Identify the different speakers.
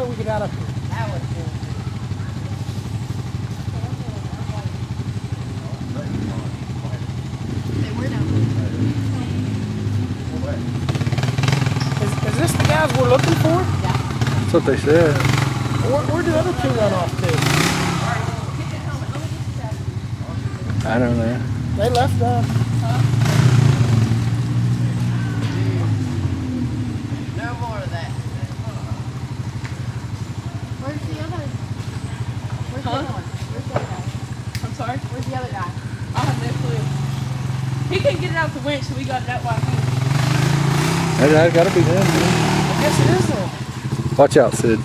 Speaker 1: way we get out up here.
Speaker 2: That was cool. They were down
Speaker 1: Is this the guys we're looking for?
Speaker 2: Yeah.
Speaker 3: That's what they said.
Speaker 1: Where did the other two run off to?
Speaker 3: I don't know.
Speaker 1: They left us.
Speaker 2: No more of that. Where's the other? Where's the other one? Where's the other guy?
Speaker 4: I'm sorry?
Speaker 2: Where's the other guy?
Speaker 4: I have no clue. He couldn't get it out the winch, so we got it out by hand.
Speaker 3: That gotta be them.
Speaker 1: I guess it is them.
Speaker 3: Watch out, Sid.